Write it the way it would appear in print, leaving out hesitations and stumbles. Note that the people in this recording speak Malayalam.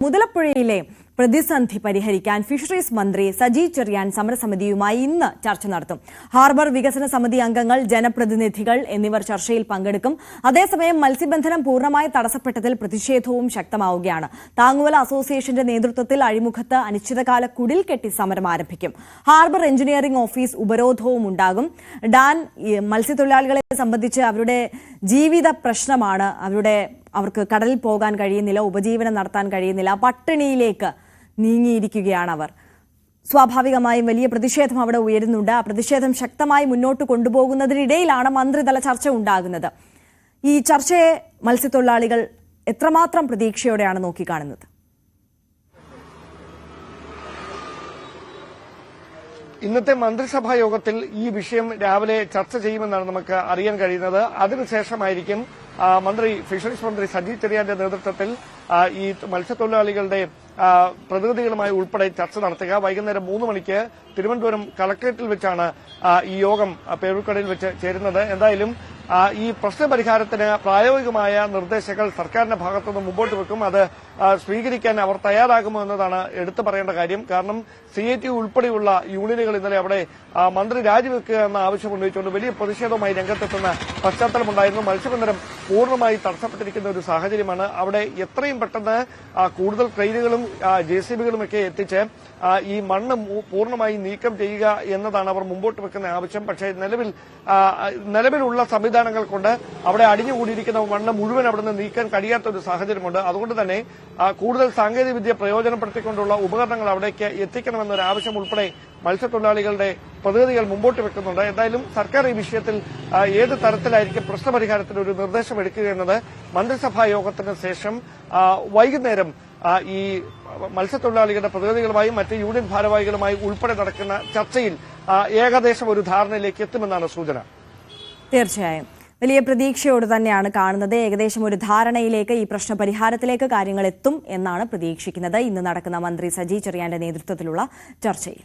മുതലപ്പുഴയിലെ പ്രതിസന്ധി പരിഹരിക്കാൻ ഫിഷറീസ് മന്ത്രി സജി ചെറിയാൻ സമരസമിതിയുമായി ഇന്ന് ചർച്ച നടത്തും. ഹാർബർ വികസന സമിതി അംഗങ്ങൾ, ജനപ്രതിനിധികൾ എന്നിവർ ചർച്ചയിൽ പങ്കെടുക്കും. അതേസമയം മത്സ്യബന്ധനം പൂർണ്ണമായി തടസ്സപ്പെട്ടതിൽ പ്രതിഷേധവും ശക്തമാവുകയാണ്. താങ്ങുവല അസോസിയേഷന്റെ നേതൃത്വത്തിൽ അഴിമുഖത്ത് അനിശ്ചിതകാല കുടിൽ കെട്ടി സമരം ആരംഭിക്കും. ഹാർബർ എഞ്ചിനീയറിംഗ് ഓഫീസ് ഉപരോധവും ഉണ്ടാകും. ഡാൻ മത്സ്യത്തൊഴിലാളികളെ സംബന്ധിച്ച് അവരുടെ ജീവിത പ്രശ്നമാണ്. അവർക്ക് കടലിൽ പോകാൻ കഴിയുന്നില്ല, ഉപജീവനം നടത്താൻ കഴിയുന്നില്ല, പട്ടിണിയിലേക്ക് നീങ്ങിയിരിക്കുകയാണ് അവർ. സ്വാഭാവികമായും വലിയ പ്രതിഷേധം അവിടെ ഉയരുന്നുണ്ട്. ആ പ്രതിഷേധം ശക്തമായി മുന്നോട്ട് കൊണ്ടുപോകുന്നതിനിടയിലാണ് മന്ത്രിതല ചർച്ച ഉണ്ടാകുന്നത്. ഈ ചർച്ചയെ മത്സ്യത്തൊഴിലാളികൾ എത്രമാത്രം പ്രതീക്ഷയോടെയാണ് നോക്കിക്കാണുന്നത്? ഇന്നത്തെ മന്ത്രിസഭാ യോഗത്തിൽ ഈ വിഷയം രാവിലെ ചർച്ച ചെയ്യുമെന്നാണ് നമുക്ക് അറിയാൻ കഴിയുന്നത്. അതിനുശേഷമായിരിക്കും ഫിഷറീസ് മന്ത്രി സജി ചെറിയാന്റെ നേതൃത്വത്തിൽ ഈ മത്സ്യത്തൊഴിലാളികളുടെ പ്രതിനിധികളുമായി ഉൾപ്പെടെ ചർച്ച നടത്തുക. വൈകുന്നേരം 3 മണിക്ക് തിരുവനന്തപുരം കളക്ടറേറ്റിൽ വെച്ചാണ് ഈ യോഗം പേരൂർക്കടയിൽ വെച്ച് ചേരുന്നത്. എന്തായാലും ഈ പ്രശ്നപരിഹാരത്തിന് പ്രായോഗികമായ നിർദ്ദേശങ്ങൾ സർക്കാരിന്റെ ഭാഗത്തുനിന്ന് മുമ്പോട്ട് വെക്കും. അത് സ്വീകരിക്കാൻ അവർ തയ്യാറാകുമോ എന്നതാണ് എടുത്തു പറയേണ്ട കാര്യം. കാരണം CITU ഉൾപ്പെടെയുള്ള യൂണിയനുകൾ ഇന്നലെ അവിടെ മന്ത്രി രാജിവെക്കുക എന്ന ആവശ്യം ഉന്നയിച്ചുകൊണ്ട് വലിയ പ്രതിഷേധവുമായി രംഗത്തെത്തുന്ന പശ്ചാത്തലമുണ്ടായിരുന്നു. മത്സ്യബന്ധനം പൂർണ്ണമായി തടസ്സപ്പെട്ടിരിക്കുന്ന ഒരു സാഹചര്യമാണ്. അവിടെ എത്രയും പെട്ടെന്ന് കൂടുതൽ ട്രെയിനുകളും JCBകളും ഒക്കെ എത്തിച്ച് ഈ മണ്ണ് പൂർണ്ണമായി നീക്കം ചെയ്യുക എന്നതാണ് അവർ മുമ്പോട്ട് വെക്കുന്ന ആവശ്യം. പക്ഷേ നിലവിലുള്ള സംവിധാനങ്ങൾ കൊണ്ട് അവിടെ അടിഞ്ഞുകൂടിയിരിക്കുന്ന മണ്ണ് മുഴുവൻ അവിടെ നിന്ന് നീക്കാൻ കഴിയാത്ത ഒരു സാഹചര്യമുണ്ട്. അതുകൊണ്ട് തന്നെ കൂടുതൽ സാങ്കേതികവിദ്യ പ്രയോജനപ്പെടുത്തിക്കൊണ്ടുള്ള ഉപകരണങ്ങൾ അവിടേക്ക് എത്തിക്കണമെന്നൊരു ആവശ്യം ഉൾപ്പെടെ മത്സ്യത്തൊഴിലാളികളുടെ പ്രതിനിധികൾ മുമ്പോട്ട് വെക്കുന്നുണ്ട്. എന്തായാലും സർക്കാർ ഈ വിഷയത്തിൽ ഏത് തരത്തിലായിരിക്കും പ്രശ്നപരിഹാരത്തിന് ഒരു നിർദ്ദേശം എടുക്കുക എന്നത് മന്ത്രിസഭാ യോഗത്തിന് ശേഷം വൈകുന്നേരം ഈ മത്സ്യത്തൊഴിലാളികളുടെ പ്രതിനിധികളുമായും മറ്റ് യൂണിയൻ ഭാരവാഹികളുമായി ഉൾപ്പെടെ നടക്കുന്ന ചർച്ചയിൽ ഏകദേശം ഒരു ധാരണയിലേക്ക് എത്തുമെന്നാണ് സൂചന. തീർച്ചയായും വലിയ പ്രതീക്ഷയോട് തന്നെയാണ് കാണുന്നത്. ഏകദേശം ഒരു ധാരണയിലേക്ക്, ഈ പ്രശ്ന പരിഹാരത്തിലേക്ക് കാര്യങ്ങൾ എത്തും എന്നാണ് പ്രതീക്ഷിക്കുന്നത്. ഇന്ന് നടക്കുന്ന മന്ത്രി സജി ചെറിയാന്റെ നേതൃത്വത്തിലുള്ള ചർച്ചയിൽ.